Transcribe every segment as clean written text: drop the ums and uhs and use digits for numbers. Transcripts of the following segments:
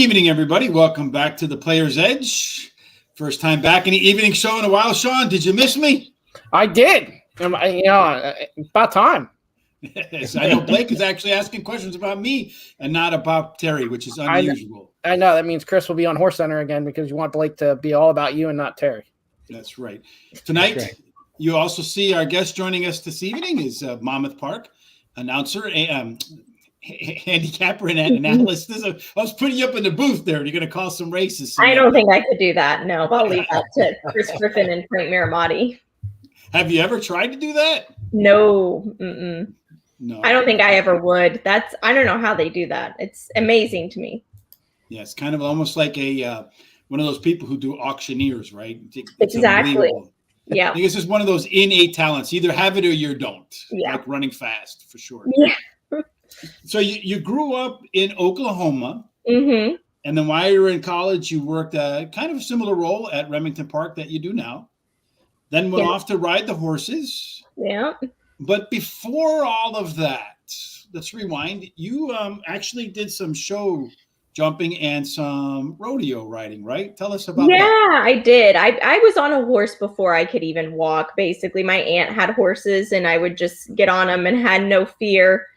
evening, everybody. Welcome back to the Player's Edge. First time back in the evening show in a while. Sean, did you miss me? I did. About time. Yes, I know Blake is actually asking questions about me and not about Terry, which is unusual. I know. That means Chris will be on Horse Center again because you want Blake to be all about you and not Terry. That's right. Tonight, you also see our guest joining us this evening is Monmouth Park announcer, handicapper, and analyst. I was putting you up in the booth there. You're going to call some races. I don't think I could do that. No, I'll leave that to Chris Griffin and Frank Miramati. Have you ever tried to do that? No. No. I don't think I ever would. I don't know how they do that. It's amazing to me. Yeah, it's kind of almost like one of those people who do auctioneers, right? It's exactly. Yeah. I think it's just one of those innate talents. Either have it or you don't. Yeah. Like running fast, for sure. Yeah. So you grew up in Oklahoma. Mm-hmm. And then while you were in college, you worked kind of a similar role at Remington Park that you do now. Then went off to ride the horses. Yeah. But before all of that, let's rewind. You actually did some show jumping and some rodeo riding, right? Tell us about that. Yeah, I did. I was on a horse before I could even walk. Basically, my aunt had horses, and I would just get on them and had no fear.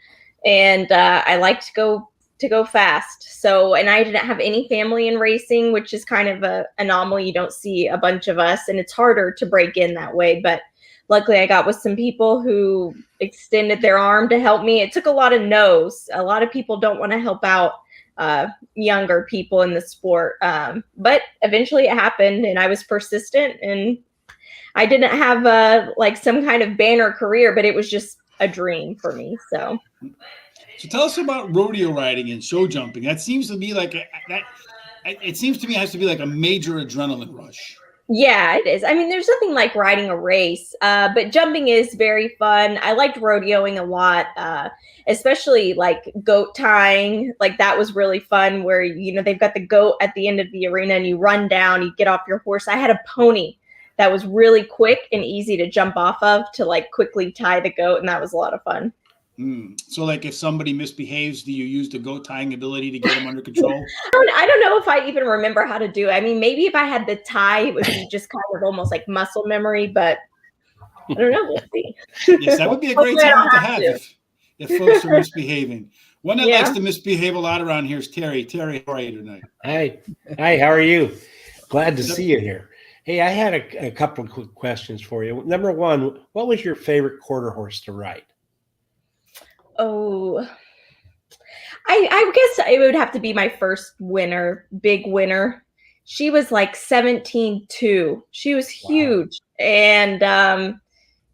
And I liked to go fast. So, and I didn't have any family in racing, which is kind of an anomaly. You don't see a bunch of us, and it's harder to break in that way. But luckily, I got with some people who extended their arm to help me. It took a lot of no's. A lot of people don't want to help out younger people in the sport. But eventually it happened, and I was persistent, and I didn't have like some kind of banner career, but it was just a dream for me. So tell us about rodeo riding and show jumping. That seems to be like it seems to me it has to be like a major adrenaline rush. Yeah, it is. I mean, there's nothing like riding a race, but jumping is very fun. I liked rodeoing a lot, especially like goat tying. Like that was really fun where, they've got the goat at the end of the arena and you run down, you get off your horse. I had a pony that was really quick and easy to jump off of to like quickly tie the goat. And that was a lot of fun. So like if somebody misbehaves, do you use the goat tying ability to get them under control? I don't know if I even remember how to do it. I mean, maybe if I had the tie, it would be just kind of almost like muscle memory, but I don't know. We'll see. Yes, that would be a great talent to have if folks are misbehaving. One that likes to misbehave a lot around here is Terry. Terry, how are you tonight? Hi, how are you? Glad to see you here. Hey, I had a couple of quick questions for you. Number one, what was your favorite quarter horse to ride? Oh, I guess it would have to be my first winner, big winner. She was like 17-2. She was huge. And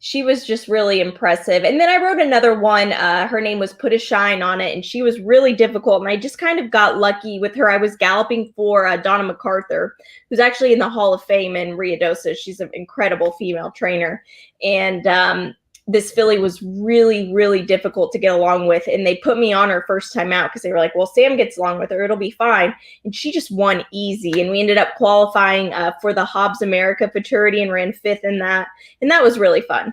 she was just really impressive. And then I wrote another one. Her name was Put a Shine on It. And she was really difficult. And I just kind of got lucky with her. I was galloping for Donna MacArthur, who's actually in the Hall of Fame in EATONTOWN. She's an incredible female trainer. And this filly was really, really difficult to get along with. And they put me on her first time out because they were like, well, Sam gets along with her. It'll be fine. And she just won easy. And we ended up qualifying for the Hobbs America Futurity and ran 5th in that. And that was really fun.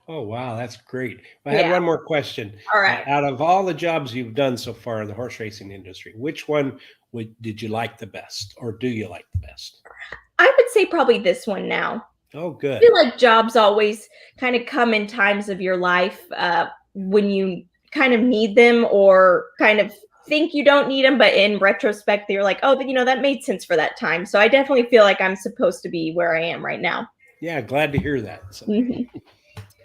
Oh, wow. That's great. I had one more question. All right. Out of all the jobs you've done so far in the horse racing industry, which one did you like the best, or do you like the best? I would say probably this one now. Oh, good. I feel like jobs always kind of come in times of your life when you kind of need them or kind of think you don't need them. But in retrospect, you're like, oh, that made sense for that time. So I definitely feel like I'm supposed to be where I am right now. Yeah, glad to hear that. So. Mm-hmm.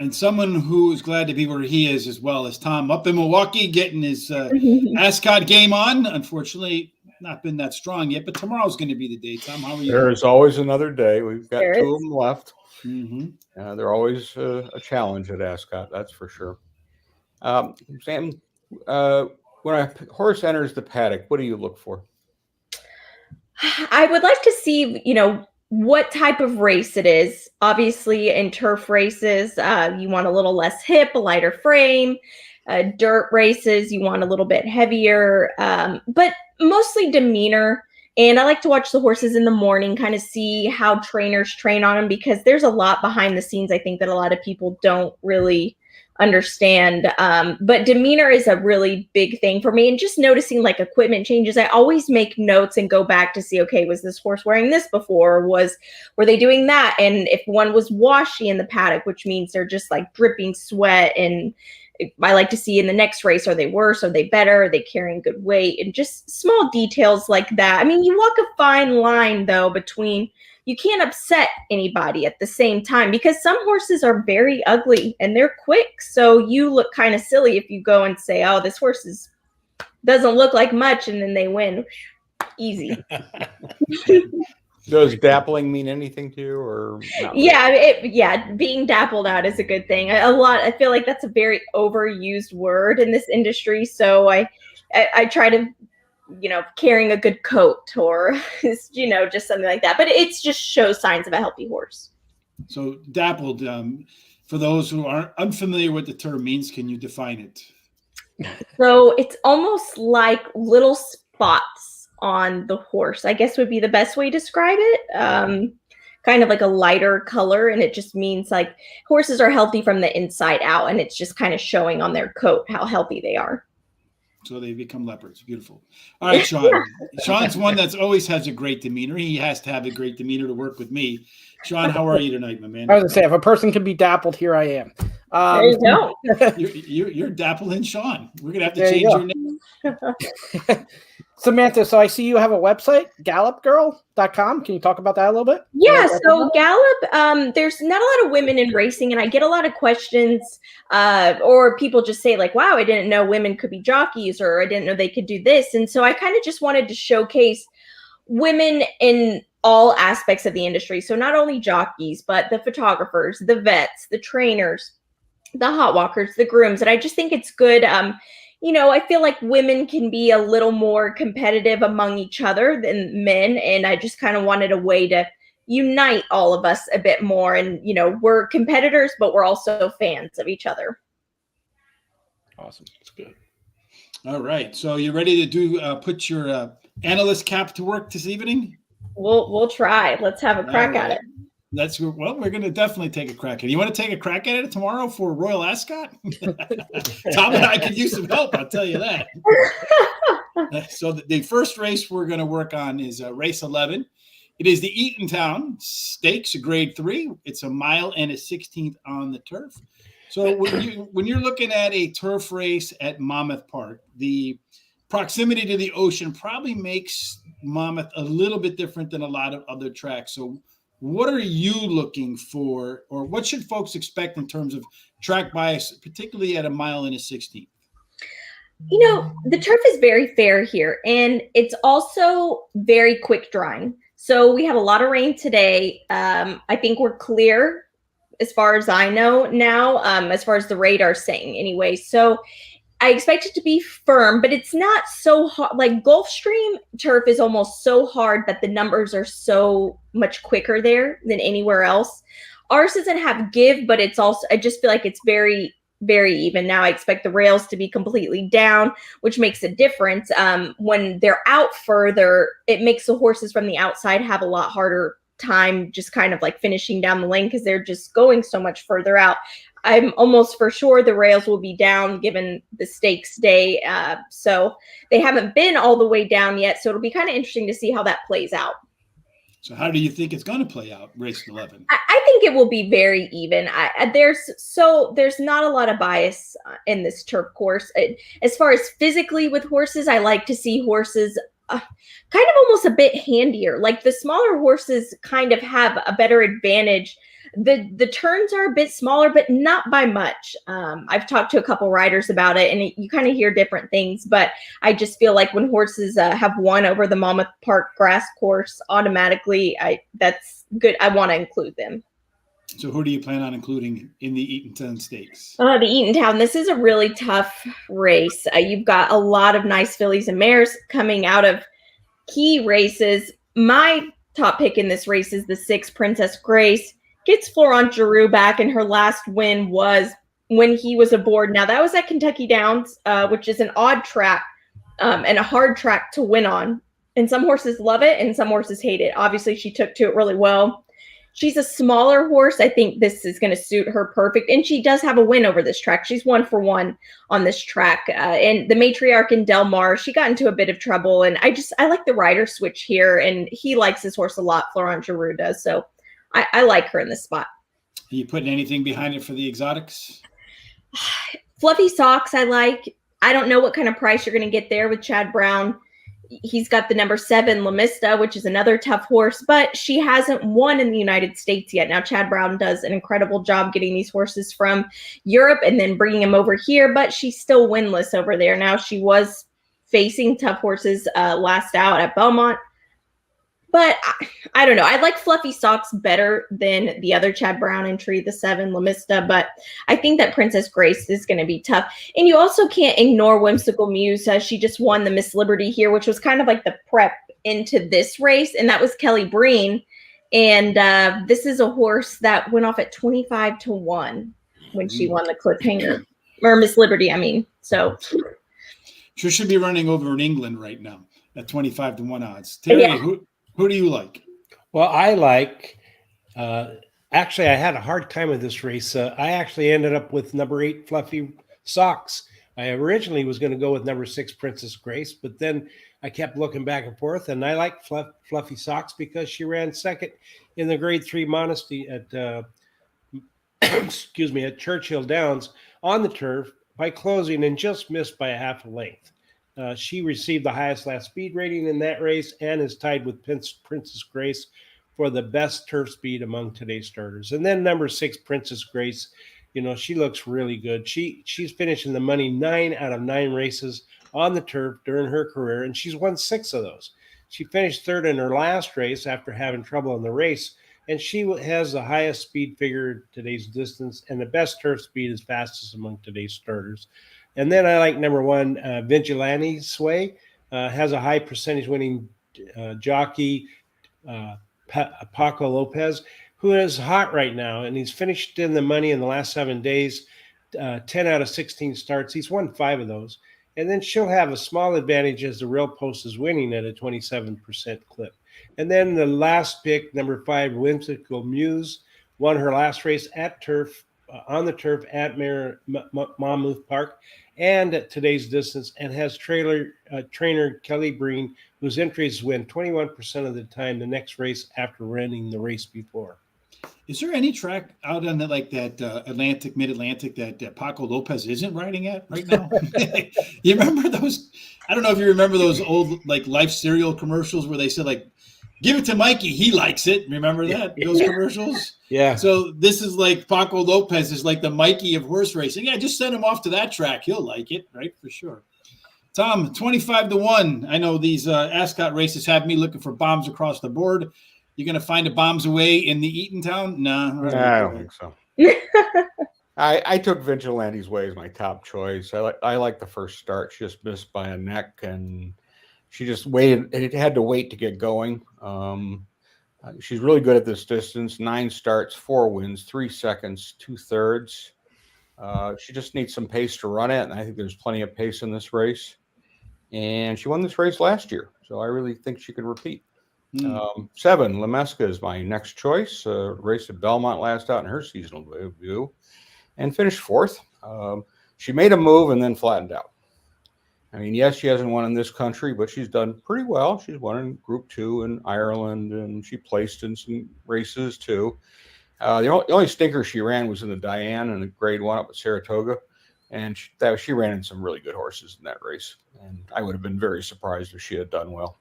And someone who is glad to be where he is as well as Tom up in Milwaukee getting his Ascot game on. Unfortunately, not been that strong yet, but tomorrow's going to be the day. Tom, how are you? There's always another day. We've got There two is. of them left. Mm-hmm. They're always a challenge at Ascot, that's for sure. Sam, when a horse enters the paddock, what do you look for? I would like to see, what type of race it is. Obviously, in turf races, you want a little less hip, a lighter frame. Dirt races, you want a little bit heavier, but mostly demeanor. And I like to watch the horses in the morning, kind of see how trainers train on them, because there's a lot behind the scenes, I think, that a lot of people don't really understand. But demeanor is a really big thing for me. And just noticing like equipment changes, I always make notes and go back to see, okay, was this horse wearing this before? Were they doing that? And if one was washy in the paddock, which means they're just like dripping sweat, and I like to see in the next race, are they worse? Are they better? Are they carrying good weight? And just small details like that. I mean, you walk a fine line though between, you can't upset anybody at the same time, because some horses are very ugly and they're quick. So you look kind of silly if you go and say, oh, this horse doesn't look like much, and then they win. Easy. Does dappling mean anything to you, or not really? Yeah, being dappled out is a good thing. I feel like that's a very overused word in this industry. So I try to, carrying a good coat or, just something like that. But it's just shows signs of a healthy horse. So dappled, for those who aren't unfamiliar with the term means, can you define it? So it's almost like little spots on the horse, I guess would be the best way to describe it. Kind of like a lighter color. And it just means like horses are healthy from the inside out. And it's just kind of showing on their coat how healthy they are. So they become leopards. Beautiful. All right, Sean. Sean's one that's always has a great demeanor. He has to have a great demeanor to work with me. Sean, how are you tonight, my man? I was gonna say, if a person can be dappled, here I am. There you go. You're dappling Sean. We're gonna have to change your name. Samantha, so I see you have a website, gallopgirl.com. Can you talk about that a little bit? Yeah, so Gallop, there's not a lot of women in racing, and I get a lot of questions, or people just say like, wow, I didn't know women could be jockeys, or I didn't know they could do this. And so I kind of just wanted to showcase women in all aspects of the industry. So not only jockeys, but the photographers, the vets, the trainers, the hot walkers, the grooms. And I just think it's good. I feel like women can be a little more competitive among each other than men. And I just kind of wanted a way to unite all of us a bit more. And, we're competitors, but we're also fans of each other. Awesome. That's good. All right. So you ready to put your analyst cap to work this evening? We'll try. Let's have a crack at it. We're going to definitely take a crack at it. You want to take a crack at it tomorrow for Royal Ascot? Tom and I could use some help, I'll tell you that. So the first race we're going to work on is race 11. It is the EATONTOWN Stakes, grade 3. It's 1 mile and a 16th on the turf. So when you're looking at a turf race at Monmouth Park, the proximity to the ocean probably makes Monmouth a little bit different than a lot of other tracks. So what are you looking for, or what should folks expect in terms of track bias, particularly at 1 mile and a 16th? The turf is very fair here, and it's also very quick drying. So we have a lot of rain today. I think we're clear as far as I know now, as far as the radar's saying anyway. So I expect it to be firm, but it's not so hard. Like Gulfstream turf is almost so hard that the numbers are so much quicker there than anywhere else. Ours doesn't have give, but it's also, I just feel like it's very, very even. Now I expect the rails to be completely down, which makes a difference. When they're out further, it makes the horses from the outside have a lot harder time just kind of like finishing down the lane because they're just going so much further out. I'm almost for sure the rails will be down given the stakes day. So they haven't been all the way down yet. So it'll be kind of interesting to see how that plays out. So how do you think it's going to play out, race 11? I think it will be very even. There's not a lot of bias in this turf course. As far as physically with horses, I like to see horses kind of almost a bit handier. Like the smaller horses kind of have a better advantage. The turns are a bit smaller, but not by much. I've talked to a couple riders about it, and you kind of hear different things. But I just feel like when horses have won over the Monmouth Park grass course, automatically, that's good. I want to include them. So who do you plan on including in the EATONTOWN Stakes? The EATONTOWN. This is a really tough race. You've got a lot of nice fillies and mares coming out of key races. My top pick in this race is the 6 Princess Grace. Gets Florent Giroux back, and her last win was when he was aboard. Now, that was at Kentucky Downs, which is an odd track and a hard track to win on. And some horses love it, and some horses hate it. Obviously, she took to it really well. she's a smaller horse. I think this is going to suit her perfect. And she does have a win over this track. She's 1-for-1 on this track. And the matriarch in Del Mar, she got into a bit of trouble. And I like the rider switch here. And he likes this horse a lot. Florent Giroux does. So I like her in this spot. Are you putting anything behind it for the exotics? Fluffy Socks, I like. I don't know what kind of price you're going to get there with Chad Brown. He's got the number 7 La Mista, which is another tough horse, but she hasn't won in the United States yet. Now, Chad Brown does an incredible job getting these horses from Europe and then bringing them over here, but she's still winless over there. Now, she was facing tough horses last out at Belmont, but I don't know. I like Fluffy Socks better than the other Chad Brown entry, the 7 La Mista, but I think that Princess Grace is going to be tough. And you also can't ignore Whimsical Muse. She just won the Miss Liberty here, which was kind of like the prep into this race, and that was Kelly Breen. And this is a horse that went off at 25-1 when she won the Cliffhanger, or Miss Liberty, I mean. So She should be running over in England right now at 25-1 odds. Terry, Yeah. Who do you like? Well, I like. Actually, I had a hard time with this race. I actually ended up with number 8 Fluffy Socks. I originally was going to go with number 6 Princess Grace, but then I kept looking back and forth, and I like Fluffy Socks because she ran second in the Grade 3 Modesty at excuse me, at Churchill Downs on the turf by closing and just missed by a half a length. She received the highest last speed rating in that race and is tied with Princess Grace for the best turf speed among today's starters. And then number 6, Princess Grace, she looks really good. She's finishing the money 9 out of 9 races on the turf during her career, and she's won 6 of those. She finished 3rd in her last race after having trouble in the race, and she has the highest speed figure today's distance and the best turf speed is fastest among today's starters. And then I like number 1, Vigilante Sway, has a high percentage winning jockey, Paco Lopez, who is hot right now, and he's finished in the money in the last 7 days, 10 out of 16 starts. He's won 5 of those. And then she'll have a small advantage as the Real Post is winning at a 27% clip. And then the last pick, number 5, Whimsical Muse, won her last race at turf, on the turf at Monmouth Park and at today's distance, and has trainer Kelly Breen, whose entries win 21% of the time the next race after running the race before. Is there any track out on that Mid-Atlantic that Paco Lopez isn't riding at right now? You remember those? I don't know if you remember those old Life cereal commercials where they said give it to Mikey, he likes it. Remember that? Those commercials? Yeah. So this is Paco Lopez is like the Mikey of horse racing. Yeah, just send him off to that track. He'll like it, right? For sure. Tom, 25-1. I know these Ascot races have me looking for bombs across the board. You going to find a bombs away in the Eatontown? No. I don't think so. I took Vigilante's Way as my top choice. I like the first start. She just missed by a neck, and she just waited. It had to wait to get going. She's really good at this distance. 9 starts, 4 wins, 3 seconds, 2/3. She just needs some pace to run it, and I think there's plenty of pace in this race. And she won this race last year, so I really think she could repeat. 7, La Mesta is my next choice. Raced at Belmont last out in her seasonal debut and finished 4th. She made a move and then flattened out. I mean, yes, she hasn't won in this country, but she's done pretty well. She's won in Group 2 in Ireland, and she placed in some races too. The only stinker she ran was in the Diane in the Grade 1 up at Saratoga, and she ran in some really good horses in that race. And I would have been very surprised if she had done well.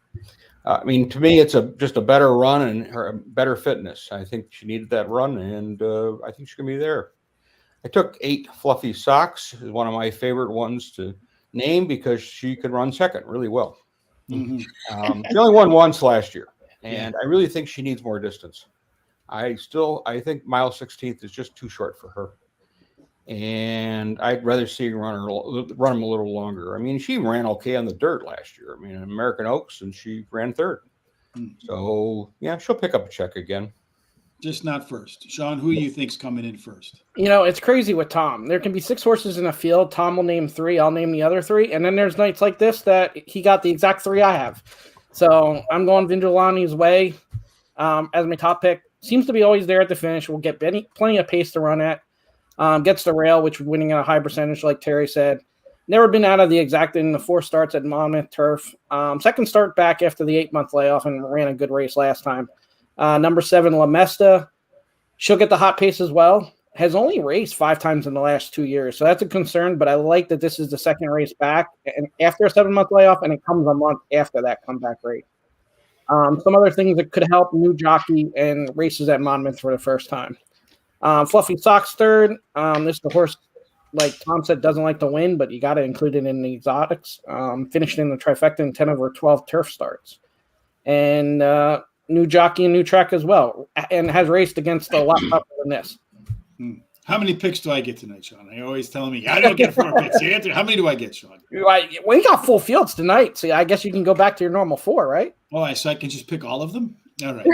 I mean, to me, it's just a better run and her better fitness. I think she needed that run, and I think she's going to be there. I took 8 Fluffy Socks, is one of my favorite ones to name because she could run second really well. She only won once last year, and I really think she needs more distance. I think mile 16th is just too short for her, and I'd rather see her run them a little longer. I mean, she ran okay on the dirt last year. I mean, in American Oaks, and she ran 3rd. So yeah, she'll pick up a check again. Just not first. Sean, who do you think's coming in first? It's crazy with Tom. There can be 6 horses in a field. Tom will name 3. I'll name the other 3. And then there's nights like this that he got the exact 3 I have. So I'm going Vigilante's Way as my top pick. Seems to be always there at the finish. Will get plenty of pace to run at. Gets the rail, which winning at a high percentage, like Terry said. Never been out of the exact in the 4 starts at Monmouth Turf. Second start back after the 8-month layoff and ran a good race last time. Number 7, La Mesta. She'll get the hot pace as well. Has only raced 5 times in the last 2 years. So that's a concern, but I like that this is the second race back and after a 7-month layoff, and it comes a month after that comeback race. Some other things that could help: new jockey and races at Monmouth for the first time. Fluffy Socks third. This is the horse, like Tom said, doesn't like to win, but you got to include it in the exotics. Finished in the trifecta in 10 of her 12 turf starts. And new jockey and new track as well, and has raced against a lot tougher than this. How many picks do I get tonight, Sean? I always tell me I don't get 4 picks. How many do I get, Sean? We got full fields tonight, so I guess you can go back to your normal 4, right? Oh, so I can just pick all of them? All right.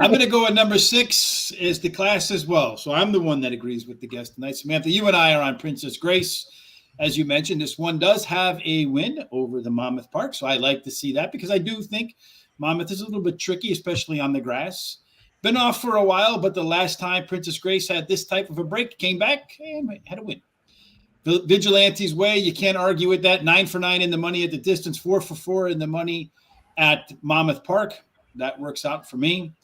I'm going to go at number 6 is the class as well. So I'm the one that agrees with the guest tonight. Samantha, you and I are on Princess Grace. As you mentioned, this one does have a win over the Monmouth Park. So I like to see that because I do think Monmouth is a little bit tricky, especially on the grass. Been off for a while, but the last time Princess Grace had this type of a break, came back and had a win. Vigilante's Way, you can't argue with that. 9 for 9 in the money at the distance, 4 for 4 in the money at Monmouth Park. That works out for me.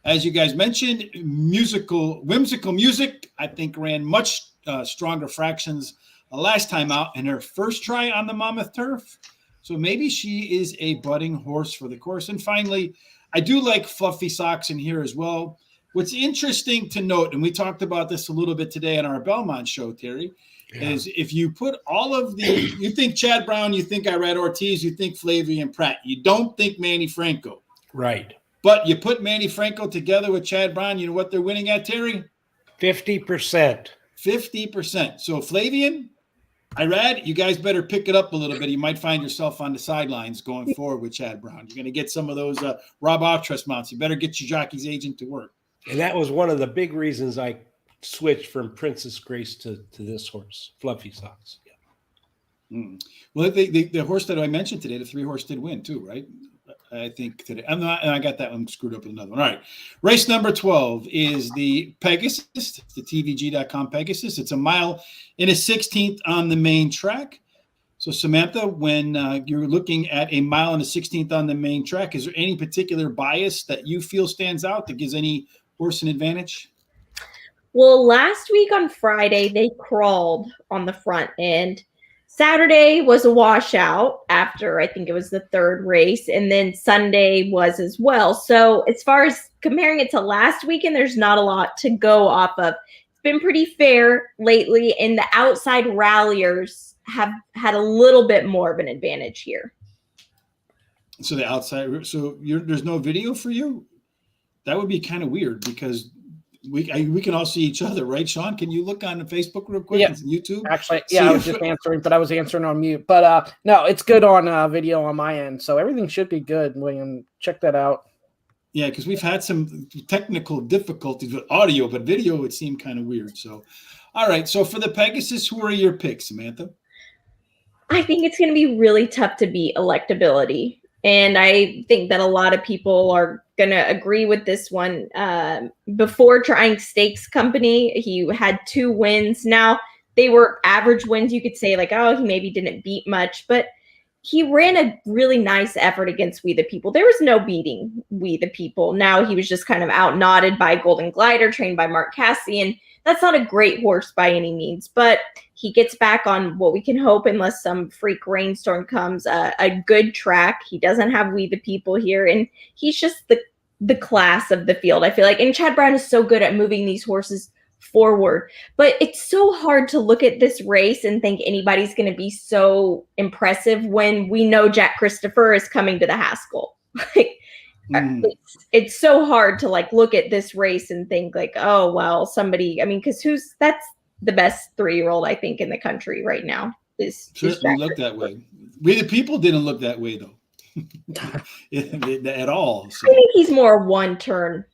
As you guys mentioned, Whimsical Music, I think ran much stronger fractions last time out in her first try on the Monmouth Turf. So maybe she is a budding horse for the course. And finally, I do like Fluffy Socks in here as well. What's interesting to note, and we talked about this a little bit today on our Belmont show, Terry, is if you put all of you think Chad Brown, you think Irad Ortiz, you think Flavian Pratt, you don't think Manny Franco. Right. But you put Manny Franco together with Chad Brown, you know what they're winning at, Terry? 50%. 50%. So Flavian, Irad, you guys better pick it up a little bit. You might find yourself on the sidelines going forward with Chad Brown. You're going to get some of those Rob Off-Trust mounts. You better get your jockey's agent to work. And that was one of the big reasons I switched from Princess Grace to this horse, Fluffy Socks. Yeah. Well, the horse that I mentioned today, the 3-horse did win too, right? I think today. I got that one screwed up with another one. All right. Race number 12 is the Pegasus, the TVG.com Pegasus. It's a mile and a 16th on the main track. So, Samantha, when you're looking at a mile and a 16th on the main track, is there any particular bias that you feel stands out that gives any horse an advantage? Well, last week on Friday, they crawled on the front end. Saturday was a washout after I think it was the 3rd race, and then Sunday was as well. So as far as comparing it to last weekend, there's not a lot to go off of. It's been pretty fair lately, and the outside ralliers have had a little bit more of an advantage here. So the outside, there's no video for you? That would be kind of weird because we can all see each other, right, Sean? Can you look on Facebook real quick and YouTube? Actually, yeah, I was just answering, but I was answering on mute. But no, it's good on video on my end, so everything should be good. William, check that out. Yeah, because we've had some technical difficulties with audio, but video would seem kind of weird. So, all right. So for the Pegasus, who are your picks, Samantha? I think it's going to be really tough to beat Electability. And I think that a lot of people are going to agree with this one. Before trying Stakes Company, he had 2 wins. Now, they were average wins. You could say like, oh, he maybe didn't beat much. But he ran a really nice effort against We the People. There was no beating We the People. Now he was just kind of out-knotted by Golden Glider, trained by Mark Cassian. That's not a great horse by any means, but he gets back on what we can hope, unless some freak rainstorm comes, a good track. He doesn't have We the People here, and he's just the class of the field, I feel like. And Chad Brown is so good at moving these horses forward, but it's so hard to look at this race and think anybody's going to be so impressive when we know Jack Christopher is coming to the Haskell. It's so hard to like look at this race and think like, oh, well, somebody, I mean, because that's the best 3-year-old, I think, in the country right now. Certainly look that way. We the People didn't look that way, though, at all. So. I think he's more one-turn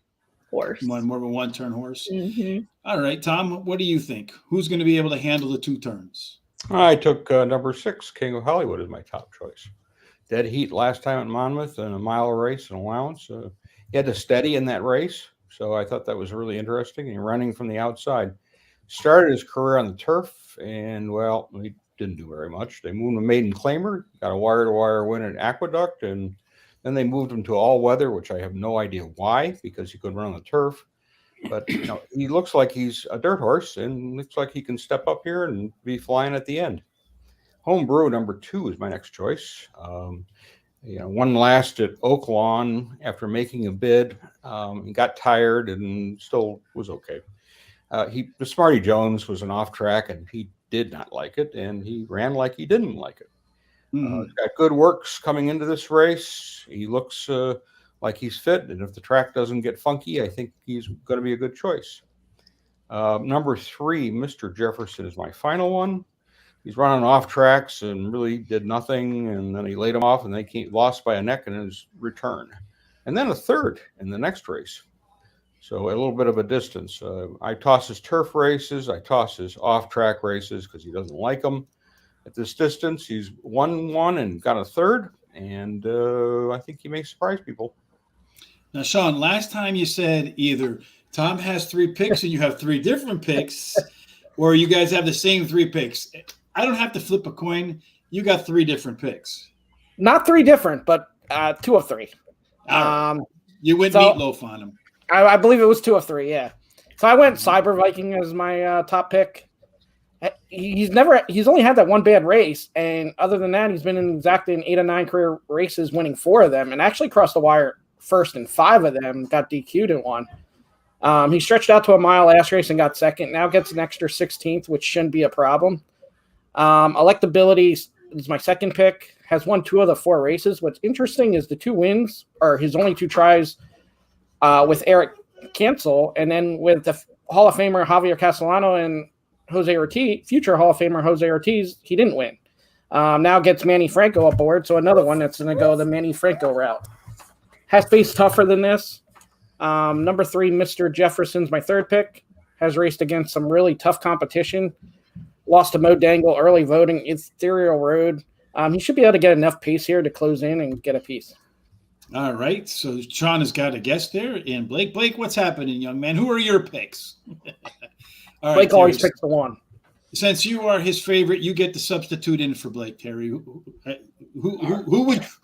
horse. More of a one-turn horse. Mm-hmm. All right, Tom, what do you think? Who's going to be able to handle the 2 turns? I took number 6, King of Hollywood, as my top choice. Dead heat last time at Monmouth and a mile race and allowance. He had to steady in that race. So I thought that was really interesting. And running from the outside. Started his career on the turf, and well, he didn't do very much. They moved him to maiden claimer, got a wire-to-wire win at Aqueduct, and then they moved him to all weather, which I have no idea why, because he could run on the turf. But he looks like he's a dirt horse, and looks like he can step up here and be flying at the end. Homebrew number 2 is my next choice. Won last at Oaklawn after making a bid. He got tired and still was okay. The Smarty Jones was an off track, and he did not like it, and he ran like he didn't like it. He's got good works coming into this race. He looks like he's fit, and if the track doesn't get funky, I think he's going to be a good choice. Number 3, Mr. Jefferson is my final one. He's running off tracks and really did nothing, and then he laid him off, and they lost by a neck in his return. And then a third in the next race. So a little bit of a distance. I toss his turf races. I toss his off-track races because he doesn't like them. At this distance, he's won one and got a third, and I think he may surprise people. Now, Sean, last time you said either Tom has 3 picks and you have 3 different picks, or you guys have the same 3 picks. I don't have to flip a coin. You got 3 different picks. Not 3 different, but 2 of 3. You went meatloaf on him. I believe it was 2 of 3, yeah. So I went Cyber Viking as my top pick. He's only had that one bad race, and other than that, he's been in exactly 8 or 9 career races, winning 4 of them, and actually crossed the wire first in 5 of them, got DQ'd in 1. He stretched out to a mile last race and got second. Now gets an extra 16th, which shouldn't be a problem. Electability is my second pick. Has won 2 of the 4 races. What's interesting is the 2 wins are his only 2 tries with Eric Cancel, and then with the Hall of Famer Javier Castellano and Jose Ortiz, future Hall of Famer Jose Ortiz, he didn't win. Now gets Manny Franco aboard, so another one that's going to go the Manny Franco route. Has faced tougher than this. Number 3, Mr. Jefferson's my third pick. Has raced against some really tough competition. Lost to Mo Dangle early voting, Ethereal Road. He should be able to get enough pace here to close in and get a piece. All right, so Sean has got a guest there, and Blake, what's happening, young man? Who are your picks? All right, Blake always picks the one. Since you are his favorite, you get to substitute in for Blake, Terry. Who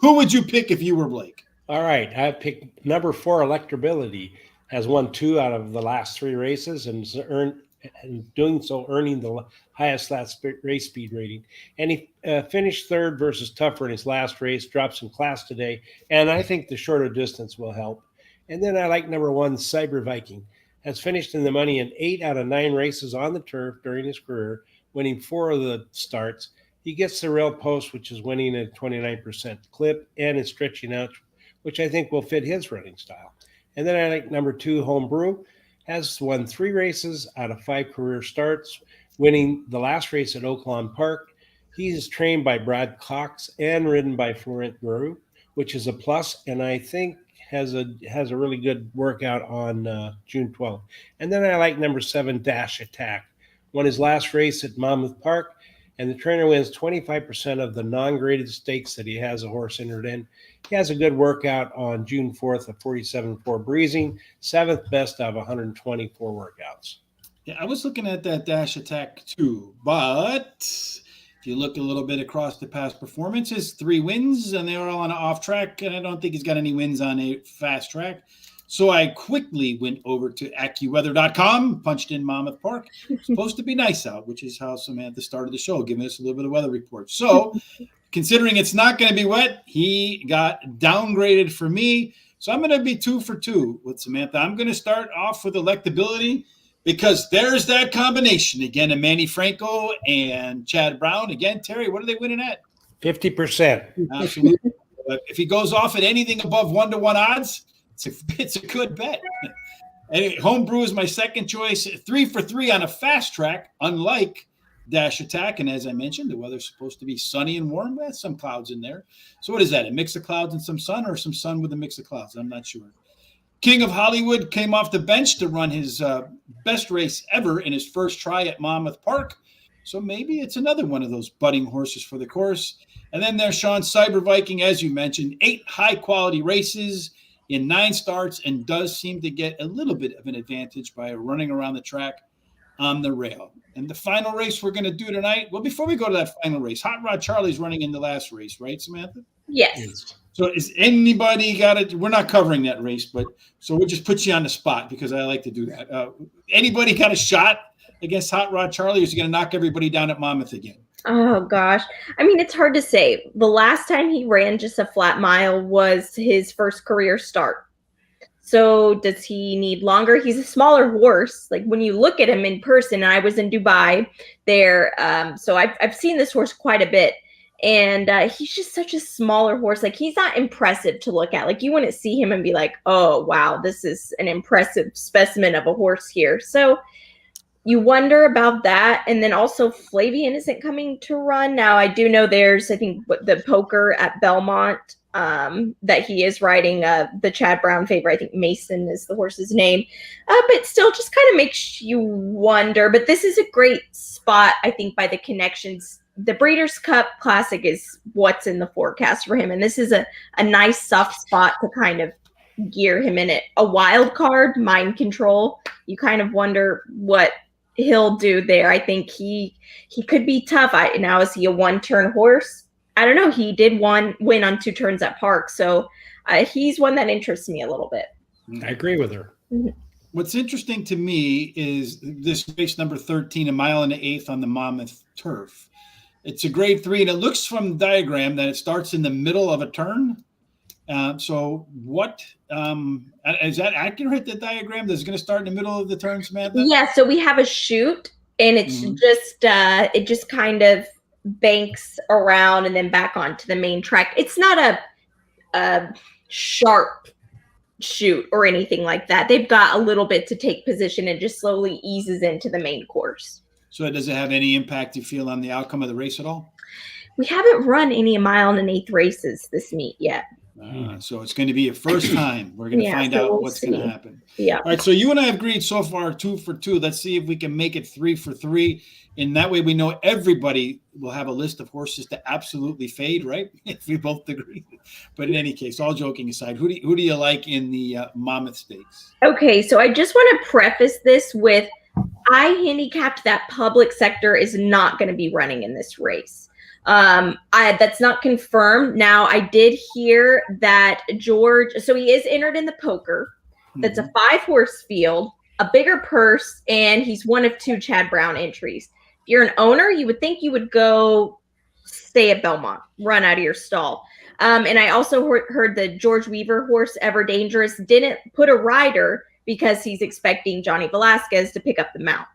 would you pick if you were Blake? All right, I picked number 4, Electability. Has won 2 out of the last 3 races and doing so earning the highest last race speed rating. And he finished 3rd versus Tougher in his last race, dropped some class today, and I think the shorter distance will help. And then I like number 1, Cyber Viking. Has finished in the money in 8 out of 9 races on the turf during his career, winning 4 of the starts. He gets the rail post, which is winning at 29% clip, and is stretching out, which I think will fit his running style. And then I like number 2, Homebrew. Has won 3 races out of 5 career starts, winning the last race at Oaklawn Park. He is trained by Brad Cox and ridden by Florent Guru, which is a plus, and I think has a really good workout on June 12th. And then I like number 7, Dash Attack. Won his last race at Monmouth Park, and the trainer wins 25% of the non-graded stakes that he has a horse entered in. He has a good workout on June 4th of 47.4 breezing, 7th best of 124 workouts. Yeah, I was looking at that Dash Attack too, but if you look a little bit across the past performances, 3 wins, and they're all on an off track, and I don't think he's got any wins on a fast track. So I quickly went over to AccuWeather.com, punched in Monmouth Park. It's supposed to be nice out, which is how Samantha started the show, giving us a little bit of weather report. So considering it's not going to be wet, he got downgraded for me. So I'm going to be 2 for 2 with Samantha. I'm going to start off with Electability because there's that combination. Again, Manny Franco and Chad Brown. Again, Terry, what are they winning at? 50%. Absolutely. But if he goes off at anything above 1-to-1 odds, it's a good bet. Anyway, Homebrew is my second choice. 3 for 3 on a fast track, unlike Dash Attack. And as I mentioned, the weather's supposed to be sunny and warm. There's some clouds in there. So what is that? A mix of clouds and some sun, or some sun with a mix of clouds? I'm not sure. King of Hollywood came off the bench to run his best race ever in his first try at Monmouth Park. So maybe it's another one of those budding horses for the course. And then there's Sean Cyber Viking, as you mentioned, 8 high-quality races in 9 starts and does seem to get a little bit of an advantage by running around the track on the rail. And the final race we're going to do tonight, well, before we go to that final race, Hot Rod Charlie's running in the last race, right, Samantha? Yes. So is anybody got it? We're not covering that race, but so we'll just put you on the spot because I like to do that. Anybody got a shot against Hot Rod Charlie, or is he going to knock everybody down at Monmouth again? Oh, gosh. I mean, it's hard to say. The last time he ran just a flat mile was his first career start. So does he need longer? He's a smaller horse. Like when you look at him in person, I was in Dubai there. So I've seen this horse quite a bit. And he's just such a smaller horse. Like he's not impressive to look at. Like you wouldn't see him and be like, oh, wow, this is an impressive specimen of a horse here. So you wonder about that. And then also Flavian isn't coming to run. Now I do know there's, I think, the poker at Belmont that he is riding the Chad Brown favorite. I think Mason is the horse's name. But still just kind of makes you wonder. But this is a great spot, I think, by the connections. The Breeders' Cup Classic is what's in the forecast for him. And this is a nice soft spot to kind of gear him in it. A wild card, Mind Control. You kind of wonder what he'll do there. I think he could be tough. Now, is he a one-turn horse? I don't know. He did win on 2 turns at Park. So he's one that interests me a little bit. I agree with her. Mm-hmm. What's interesting to me is this race number 13, 1 1/8 on the Monmouth turf. It's a grade 3, and it looks from the diagram that it starts in the middle of a turn. So what is that accurate, the diagram? That's going to start in the middle of the turn, Samantha? Yeah, so we have a chute, and it's it just kind of banks around and then back onto the main track. It's not a sharp chute or anything like that. They've got a little bit to take position and just slowly eases into the main course. So does it have any impact, you feel, on the outcome of the race at all? We haven't run any 1 1/8 races this meet yet. So it's going to be a first time. We're going to find out what's going to happen. Yeah. All right. So you and I have agreed so far 2 for 2. Let's see if we can make it 3 for 3. And that way we know everybody will have a list of horses to absolutely fade, right? If we both agree. But in any case, all joking aside, who do you like in the Monmouth Stakes? Okay. So I just want to preface this with I handicapped that Public Sector is not going to be running in this race. That's not confirmed. Now, I did hear that George, so he is entered in the poker. That's a 5-horse field, a bigger purse, and he's one of 2 Chad Brown entries. If you're an owner, you would think you would go stay at Belmont, run out of your stall. And I also heard the George Weaver horse, Ever Dangerous, didn't put a rider because he's expecting Johnny Velasquez to pick up the mount.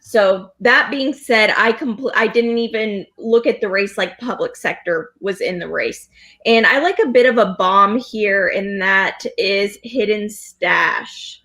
So that being said, I didn't even look at the race like Public Sector was in the race. And I like a bit of a bomb here, and that is Hidden Stash.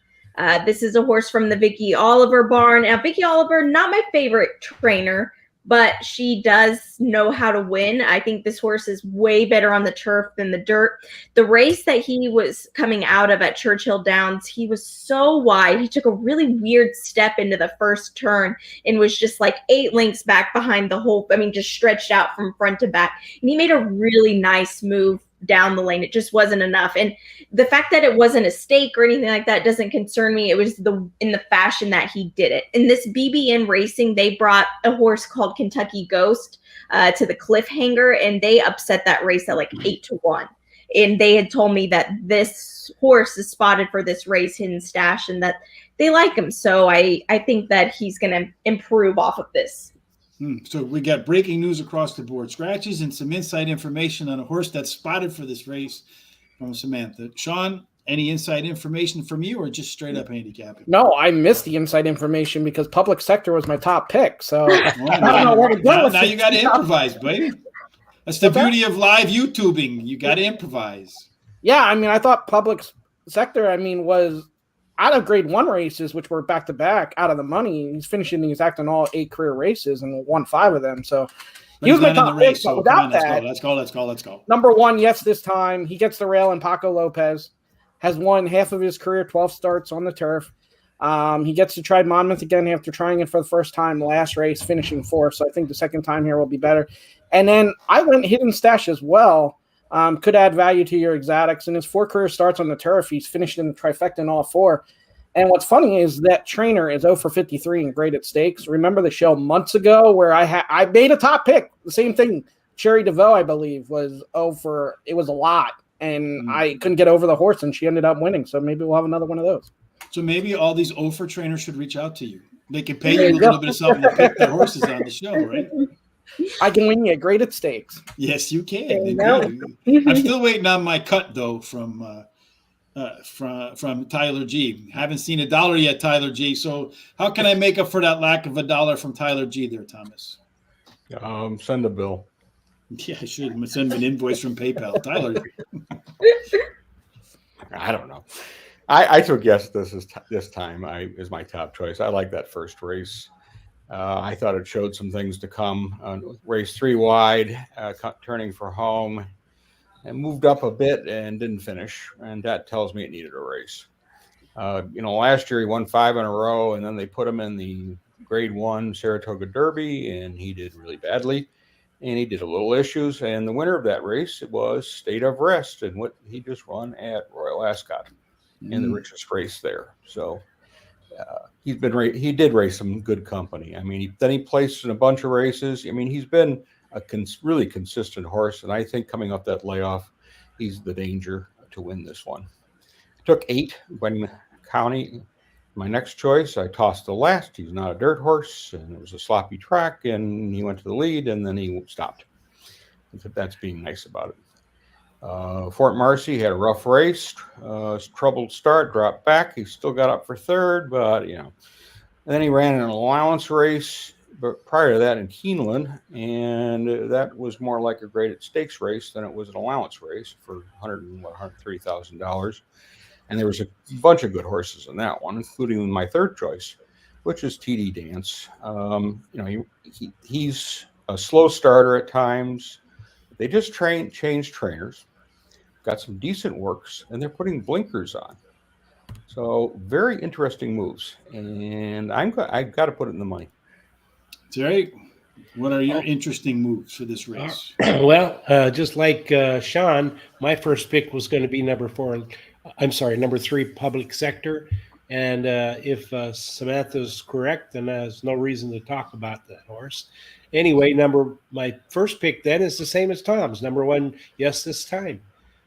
This is a horse from the Vicky Oliver barn. Now, Vicky Oliver, not my favorite trainer, but she does know how to win. I think this horse is way better on the turf than the dirt. The race that he was coming out of at Churchill Downs, he was so wide. He took a really weird step into the first turn and was just like 8 lengths back behind the whole, just stretched out from front to back. And he made a really nice move down the lane. It just wasn't enough. And the fact that it wasn't a stake or anything like that doesn't concern me. It was in the fashion that he did it. In this BBN Racing, they brought a horse called Kentucky Ghost to the cliffhanger, and they upset that race at like 8-1. And they had told me that this horse is spotted for this race, Hidden Stash, and that they like him. So I think that he's going to improve off of this. So we got breaking news across the board, scratches and some inside information on a horse that's spotted for this race from Samantha. Sean, any inside information from you or just straight up handicapping? No, I missed the inside information because Public Sector was my top pick. So I don't know where to go. Now you got to improvise, baby. That's the beauty of live YouTubing. You got to improvise. Yeah, I thought Public Sector, was out of grade 1 races, which were back-to-back, out of the money. He's finishing the exact in all 8 career races and won 5 of them. So he was my top pick, but without that, let's go. Number 1, yes, this time. He gets the rail, and Paco Lopez has won half of his career, 12 starts on the turf. He gets to try Monmouth again after trying it for the first time last race, finishing 4th. So I think the second time here will be better. And then I went Hidden Stash as well. Could add value to your exotics. In his 4 career starts on the turf, he's finished in the trifecta in all 4. And what's funny is that trainer is 0 for 53 in graded stakes. Remember the show months ago where I made a top pick. The same thing. Cherry DeVoe, I believe, was 0 for, it was a lot. And I couldn't get over the horse, and she ended up winning. So maybe we'll have another one of those. So maybe all these 0 for trainers should reach out to you. They can pay you a little bit of something to pick their horses on the show, right? I can win you a graded stakes. Yes, you can. There I'm still waiting on my cut though from Tyler G. Haven't seen $1 yet, Tyler G. So how can I make up for that lack of $1 from Tyler G. there, Thomas? Send a bill. Yeah, I should send him an invoice from PayPal. Tyler. I don't know. I took yes this time. Is my top choice. I like that first race. I thought it showed some things to come. Race 3 wide, turning for home, and moved up a bit and didn't finish. And that tells me it needed a race. Last year he won 5 in a row, and then they put him in the Grade 1 Saratoga Derby, and he did really badly. And he did a little issues. And the winner of that race was State of Rest, and what he just won at Royal Ascot in the richest race there. So he did race some good company. I mean, he placed in a bunch of races. I mean, he's been a really consistent horse, and I think coming off that layoff, he's the danger to win this one. Took 8 when County. My next choice, I tossed the last. He's not a dirt horse, and it was a sloppy track, and he went to the lead, and then he stopped. That's being nice about it. Fort Marcy had a rough race, troubled start, dropped back. He still got up for 3rd, but And then he ran an allowance race, but prior to that in Keeneland, and that was more like a graded stakes race than it was an allowance race for $103,000. And there was a bunch of good horses in that one, including my 3rd choice, which is TD Dance. He's a slow starter at times. They just changed trainers, got some decent works, and they're putting blinkers on. So very interesting moves, and I've got to put it in the money. Terry, what are your interesting moves for this race? Well, just like Sean, my first pick was going to be number 3, Public Sector. And if Samantha's correct, then there's no reason to talk about that horse. Anyway, my first pick then is the same as Tom's. Number 1, Yes This Time.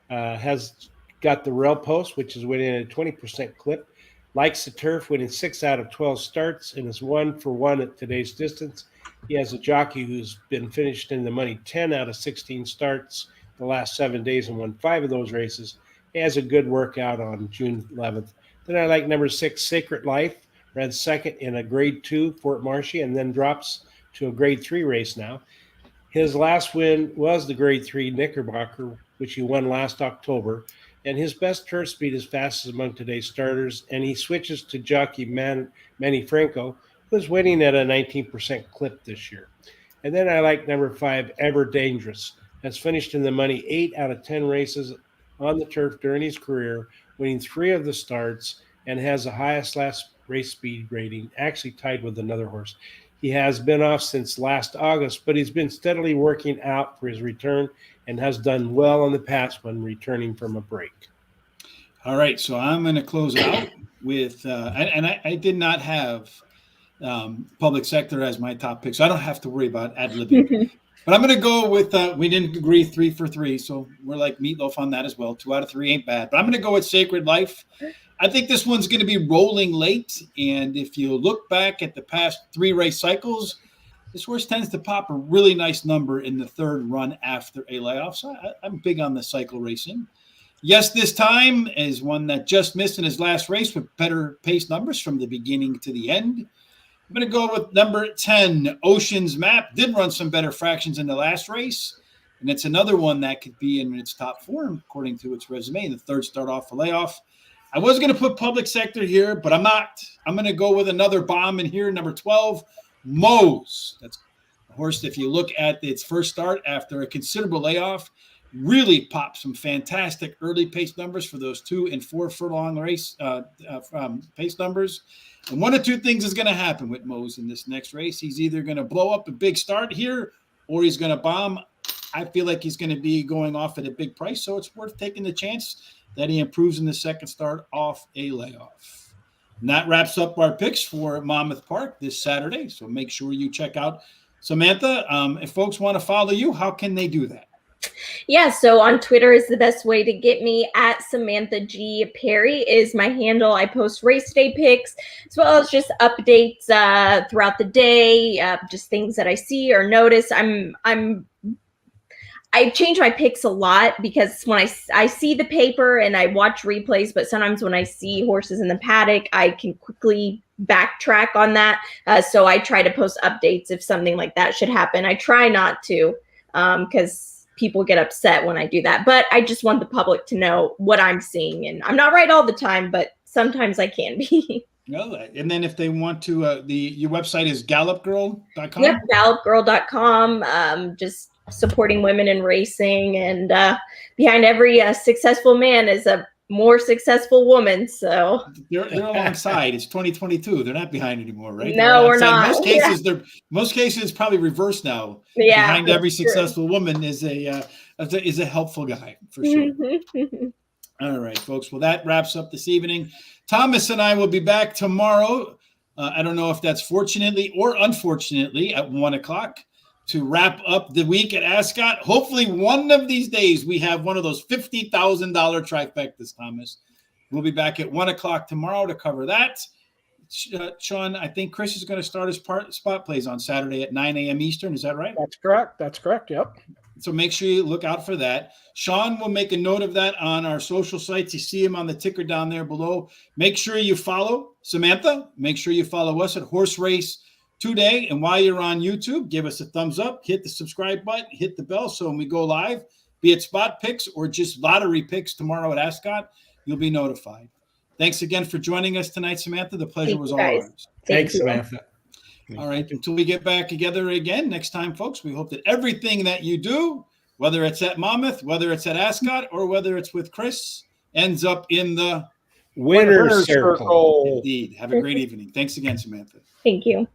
Has got the rail post, which is winning at a 20% clip. Likes the turf, winning 6 out of 12 starts, and is 1 for 1 at today's distance. He has a jockey who's been finished in the money 10 out of 16 starts the last 7 days and won 5 of those races. He has a good workout on June 11th. Then I like number 6, Sacred Life. Ran 2nd in a Grade 2 Fort Marcy, and then drops to a Grade 3 race now. His last win was the Grade 3 Knickerbocker, which he won last October. And his best turf speed is fastest among today's starters. And he switches to jockey Manny Franco, who's winning at a 19% clip this year. And then I like number 5, Ever Dangerous. Has finished in the money 8 out of 10 races on the turf during his career, winning 3 of the starts, and has the highest last race speed rating, actually tied with another horse. He has been off since last August, but he's been steadily working out for his return and has done well in the past when returning from a break. All right, so I'm going to close out with, I did not have Public Sector as my top pick, so I don't have to worry about ad-libbing. But I'm going to go with, we didn't agree 3 for 3, so we're like Meatloaf on that as well. 2 out of 3 ain't bad. But I'm going to go with Sacred Life. I think this one's going to be rolling late, and if you look back at the past 3 race cycles, this horse tends to pop a really nice number in the 3rd run after a layoff. So I'm big on the cycle racing. Yes This Time is one that just missed in his last race with better pace numbers from the beginning to the end. I'm going to go with number 10, Ocean's Map. Did run some better fractions in the last race, and it's another one that could be in its top form, according to its resume, in the 3rd start off a layoff. I was going to put Public Sector here, but I'm not. I'm going to go with another bomb in here, number 12, Mose. That's a horse, if you look at its first start after a considerable layoff, really popped some fantastic early pace numbers for those 2 and 4 furlong race pace numbers. And 1 of 2 things is going to happen with Mose in this next race. He's either going to blow up a big start here or he's going to bomb. I feel like he's going to be going off at a big price, so it's worth taking the chance that he improves in the second start off a layoff. And that wraps up our picks for Monmouth Park this Saturday. So make sure you check out Samantha. If folks want to follow you, how can they do that? Yeah, so on Twitter is the best way to get me. At Samantha G. Perry is my handle. I post race day pics as well as just updates throughout the day, just things that I see or notice. I change my picks a lot because when I see the paper and I watch replays, but sometimes when I see horses in the paddock, I can quickly backtrack on that. So I try to post updates if something like that should happen. I try not to because people get upset when I do that, but I just want the public to know what I'm seeing. And I'm not right all the time, but sometimes I can be. And then if they want to, your website is gallopgirl.com? Yep, gallopgirl.com. Just supporting women in racing, and behind every successful man is a more successful woman. So they're alongside. It's 2022. They're not behind anymore, right? No, we're not. Most cases it's probably reversed now. Yeah, behind every true. successful woman is a helpful guy for sure. All right, folks. Well, that wraps up this evening. Thomas and I will be back tomorrow. I don't know if that's fortunately or unfortunately at 1:00 to wrap up the week at Ascot. Hopefully one of these days we have one of those $50,000 trifectas, Thomas. We'll be back at 1:00 tomorrow to cover that. Sean, I think Chris is going to start his spot plays on Saturday at 9 a.m. Eastern. Is that right? That's correct. That's correct. Yep. So make sure you look out for that. Sean will make a note of that on our social sites. You see him on the ticker down there below. Make sure you follow Samantha. Make sure you follow us at Horse Race Today. And while you're on YouTube, give us a thumbs up, hit the subscribe button, hit the bell. So when we go live, be it spot picks or just lottery picks tomorrow at Ascot, you'll be notified. Thanks again for joining us tonight, Samantha. The pleasure was all ours. Thanks, Samantha. All right. Until we get back together again next time, folks, we hope that everything that you do, whether it's at Monmouth, whether it's at Ascot, or whether it's with Chris, ends up in the winner's circle. Indeed. Have a great evening. Thanks again, Samantha. Thank you.